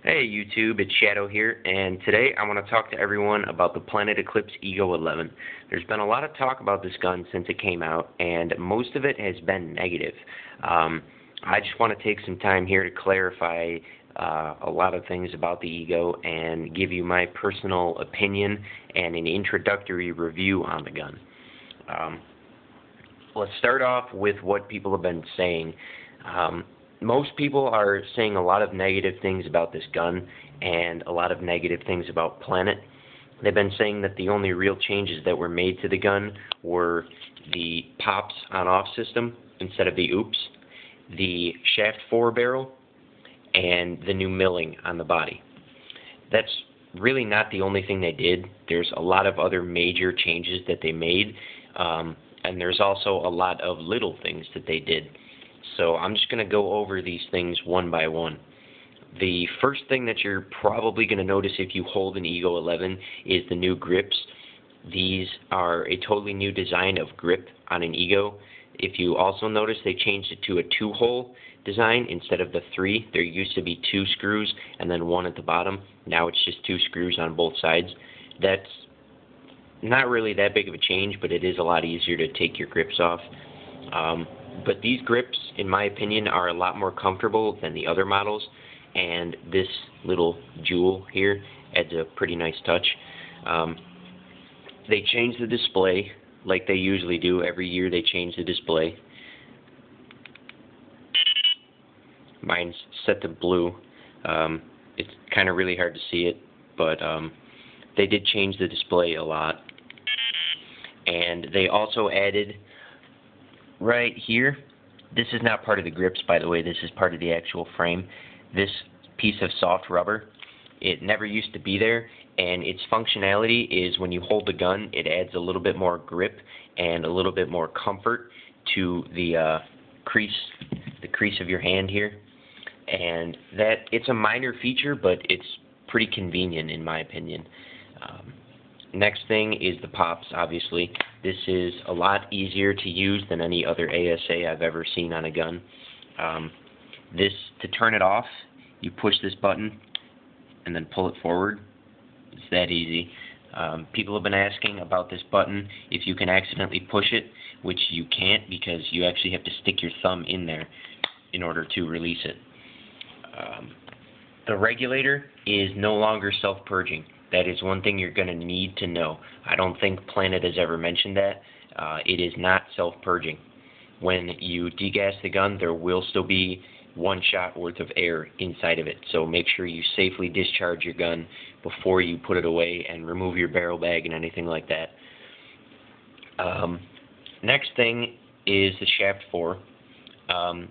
Hey YouTube, it's Shadow here, and today I want to talk to everyone about the Planet Eclipse Ego 11. There's been a lot of talk about this gun since it came out, and most of it has been negative. I just want to take some time here to clarify a lot of things about the Ego and give you my personal opinion and an introductory review on the gun. Let's start off with what people have been saying. Most people are saying a lot of negative things about this gun and a lot of negative things about Planet. They've been saying that the only real changes that were made to the gun were the pops on-off system instead of the oops, the shaft 4 barrel, and the new milling on the body. That's really not the only thing they did. There's a lot of other major changes that they made, and there's also a lot of little things that they did. So I'm just going to go over these things one by one. The first thing that you're probably going to notice if you hold an Ego 11 is the new grips. These are a totally new design of grip on an Ego. If you also notice, they changed it to a 2-hole design instead of the 3. There used to be 2 screws and then 1 at the bottom. Now it's just 2 screws on both sides. That's not really that big of a change, but it is a lot easier to take your grips off. But these grips, in my opinion, are a lot more comfortable than the other models, and this little jewel here adds a pretty nice touch. They changed the display like they usually do. Every year they change the display. Mine's set to blue. It's kind of really hard to see it, but they did change the display a lot. And they also added right here, this is not part of the grips, by the way, this is part of the actual frame. This piece of soft rubber, it never used to be there, and its functionality is when you hold the gun, it adds a little bit more grip and a little bit more comfort to the crease of your hand here. And that, it's a minor feature, but it's pretty convenient in my opinion. Next thing is the pops, obviously. This is a lot easier to use than any other ASA I've ever seen on a gun. To turn it off, you push this button and then pull it forward. It's that easy. People have been asking about this button, if you can accidentally push it, which you can't because you actually have to stick your thumb in there in order to release it. The regulator is no longer self-purging. That is one thing you're going to need to know. I don't think Planet has ever mentioned that. It is not self-purging. When you degas the gun, there will still be 1 shot worth of air inside of it. So make sure you safely discharge your gun before you put it away and remove your barrel bag and anything like that. Next thing is the shaft 4.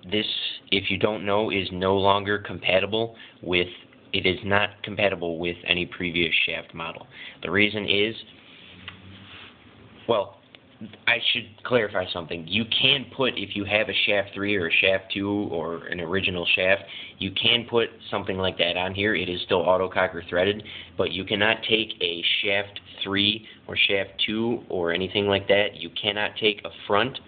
This, if you don't know, is no longer compatible with It is not compatible with any previous shaft model. The reason is, well, I should clarify something. You can put, if you have a shaft 3 or a shaft 2 or an original shaft, you can put something like that on here. It is still autococker threaded, but you cannot take a shaft 3 or shaft 2 or anything like that. You cannot take a front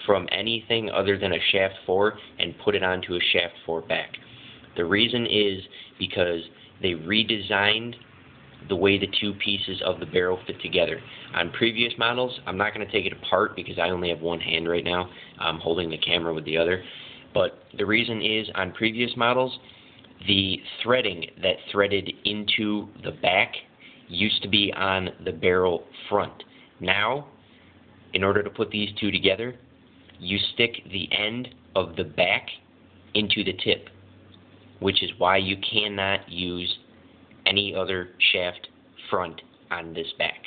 from anything other than a shaft 4 and put it onto a shaft 4 back. The reason is because they redesigned the way the 2 pieces of the barrel fit together. On previous models, I'm not going to take it apart because I only have one hand right now. I'm holding the camera with the other. But the reason is, on previous models, the threading that threaded into the back used to be on the barrel front. Now, in order to put these 2 together, you stick the end of the back into the tip, which is why you cannot use any other shaft front on this back.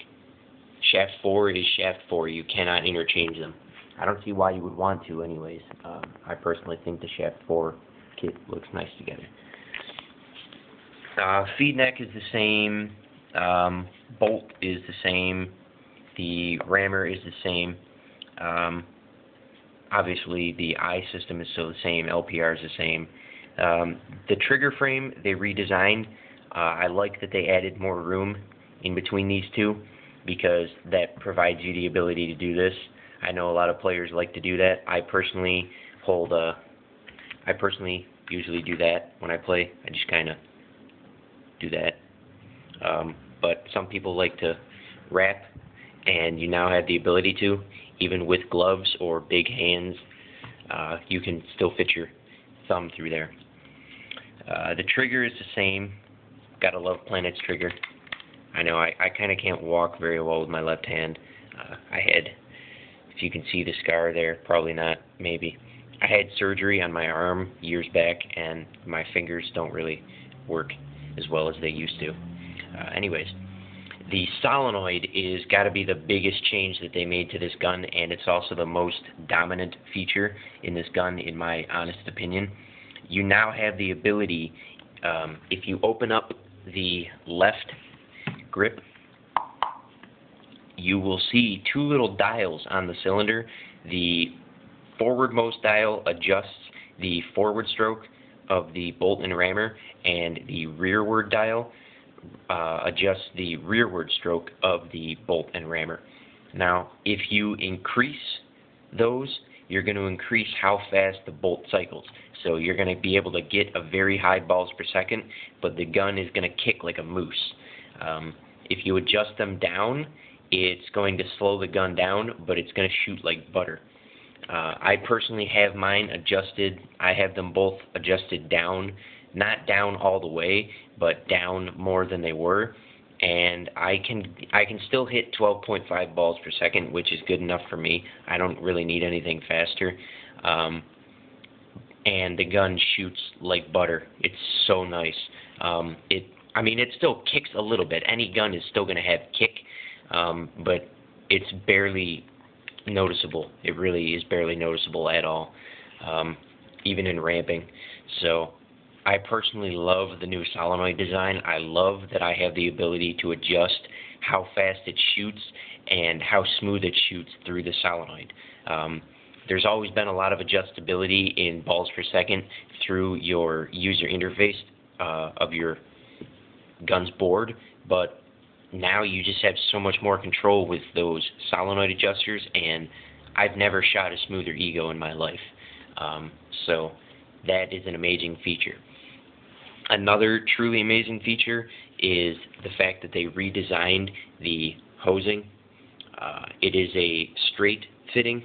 Shaft 4 is shaft 4. You cannot interchange them. I don't see why you would want to anyways. I personally think the shaft 4 kit looks nice together. Feed neck is the same. Bolt is the same. The rammer is the same. Obviously, the eye system is still the same. LPR is the same. The trigger frame they redesigned. I like that they added more room in between these 2 because that provides you the ability to do this. I know a lot of players like to do that. I personally usually do that when I play. I just kind of do that. But some people like to wrap, and you now have the ability to, even with gloves or big hands, you can still fit your thumb through there. The trigger is the same. Gotta love Planet's trigger. I know I kind of can't walk very well with my left hand. I had, if you can see the scar there, probably not, maybe. I had surgery on my arm years back, and my fingers don't really work as well as they used to. Anyways, the solenoid is got to be the biggest change that they made to this gun, and it's also the most dominant feature in this gun, in my honest opinion. You now have the ability, if you open up the left grip, you will see two little dials on the cylinder. The forwardmost dial adjusts the forward stroke of the bolt and rammer, and the rearward dial adjusts the rearward stroke of the bolt and rammer. Now, if you increase those, you're going to increase how fast the bolt cycles. So you're going to be able to get a very high balls per second, but the gun is going to kick like a moose. If you adjust them down, it's going to slow the gun down, but it's going to shoot like butter. I personally have mine adjusted. I have them both adjusted down, not down all the way, but down more than they were, and I can still hit 12.5 balls per second, which is good enough for me. I don't really need anything faster. And the gun shoots like butter. It's so nice. I mean, it still kicks a little bit. Any gun is still going to have kick, but it's barely noticeable. It really is barely noticeable at all, even in ramping. So I personally love the new solenoid design. I love that I have the ability to adjust how fast it shoots and how smooth it shoots through the solenoid. There's always been a lot of adjustability in balls per second through your user interface of your gun's board, but now you just have so much more control with those solenoid adjusters, and I've never shot a smoother ego in my life. So that is an amazing feature. Another truly amazing feature is the fact that they redesigned the hosing. It is a straight fitting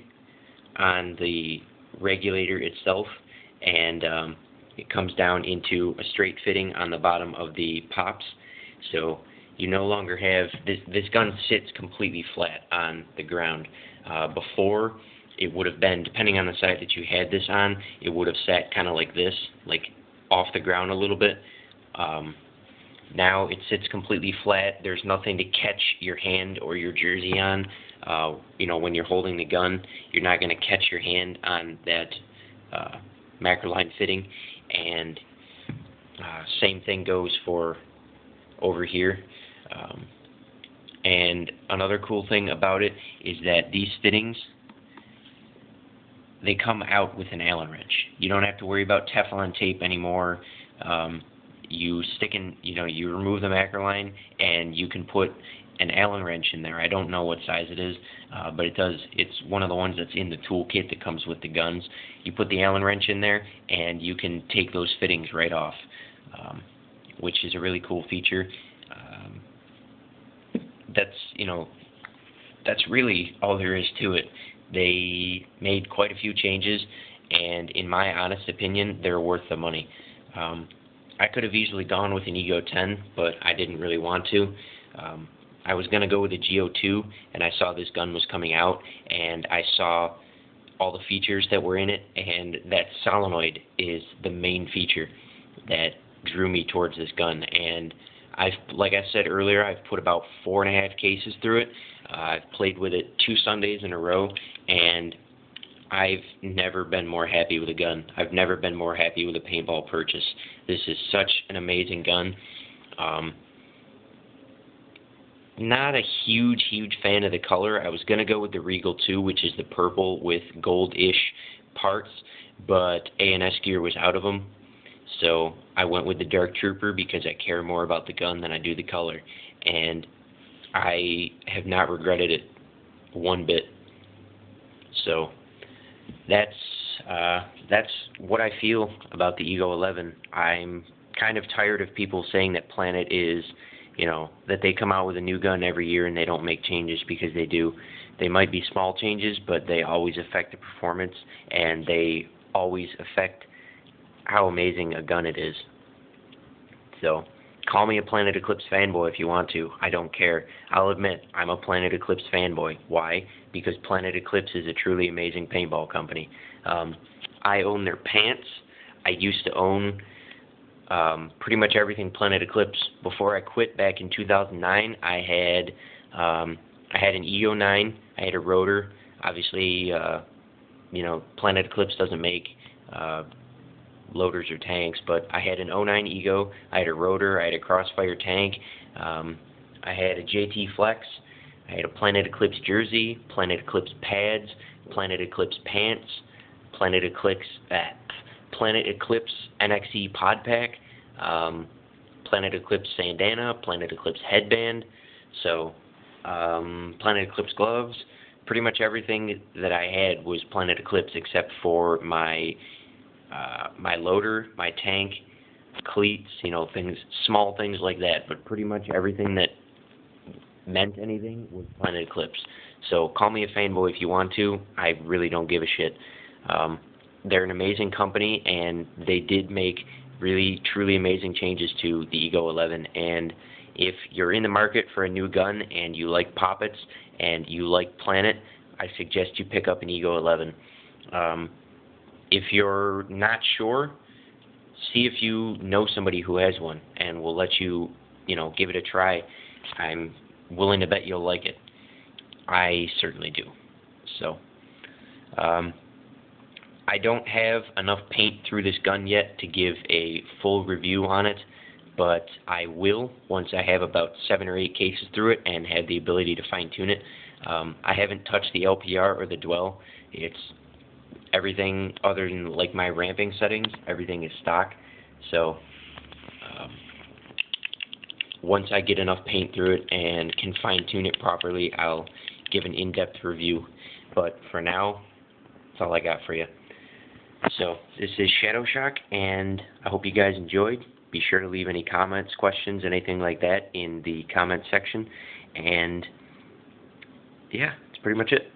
on the regulator itself, and it comes down into a straight fitting on the bottom of the pops. So you no longer have, this gun sits completely flat on the ground. Before, it would have been, depending on the side that you had this on, it would have sat kind of like this, like off the ground a little bit. Now it sits completely flat. There's nothing to catch your hand or your jersey on. You know, when you're holding the gun, you're not going to catch your hand on that macroline fitting. And same thing goes for over here. And another cool thing about it is that these fittings, they come out with an Allen wrench. You don't have to worry about Teflon tape anymore. You stick in, you know, you remove the macroline and you can put an Allen wrench in there. I don't know what size it is, but it does. It's one of the ones that's in the toolkit that comes with the guns. You put the Allen wrench in there and you can take those fittings right off, which is a really cool feature. That's, you know, that's really all there is to it. They made quite a few changes, and in my honest opinion, they're worth the money. I could have easily gone with an Ego 10, but I didn't really want to. I was going to go with a GO2, and I saw this gun was coming out, and I saw all the features that were in it, and that solenoid is the main feature that drew me towards this gun. And like I said earlier, I've put about 4.5 cases through it. I've played with it 2 Sundays in a row, and I've never been more happy with a gun. I've never been more happy with a paintball purchase. This is such an amazing gun. Not a huge fan of the color. I was going to go with the Regal 2, which is the purple with gold-ish parts, but A&S Gear was out of them. So I went with the Dark Trooper because I care more about the gun than I do the color. And I have not regretted it one bit. So that's what I feel about the Ego 11. I'm kind of tired of people saying that Planet is, that they come out with a new gun every year and they don't make changes, because they do. They might be small changes, but they always affect the performance, and they always affect how amazing a gun it is. So, call me a Planet Eclipse fanboy if you want to. I don't care. I'll admit, I'm a Planet Eclipse fanboy. Why? Because Planet Eclipse is a truly amazing paintball company. I own their pants. I used to own pretty much everything Planet Eclipse. Before I quit back in 2009, I had an Ego 9. I had a rotor. Obviously, Planet Eclipse doesn't make loaders or tanks, but I had an 09 Ego. I had a rotor. I had a Crossfire tank. I had a JT Flex. I had a Planet Eclipse jersey, Planet Eclipse pads, Planet Eclipse pants, Planet Eclipse NXE pod pack, Planet Eclipse bandana, Planet Eclipse headband, Planet Eclipse gloves. Pretty much everything that I had was Planet Eclipse, except for my loader, my tank, cleats, small things like that. But pretty much everything that meant anything was Planet Eclipse. So call me a fanboy if you want to. I really don't give a shit. They're an amazing company, and they did make really, truly amazing changes to the Ego 11. And if you're in the market for a new gun and you like poppets and you like Planet, I suggest you pick up an Ego 11. If you're not sure, see if you know somebody who has one, and we'll let you, give it a try. I'm willing to bet you'll like it. I certainly do. So, I don't have enough paint through this gun yet to give a full review on it, but I will once I have about 7 or 8 cases through it and have the ability to fine-tune it. I haven't touched the LPR or the dwell. It's everything other than like my ramping settings. Everything is stock. So once I get enough paint through it and can fine-tune it properly, I'll give an in-depth review. But for now, that's all I got for you. So this is Shadow Shock, and I hope you guys enjoyed. Be sure to leave any comments, questions, anything like that in the comment section. And yeah, that's pretty much it.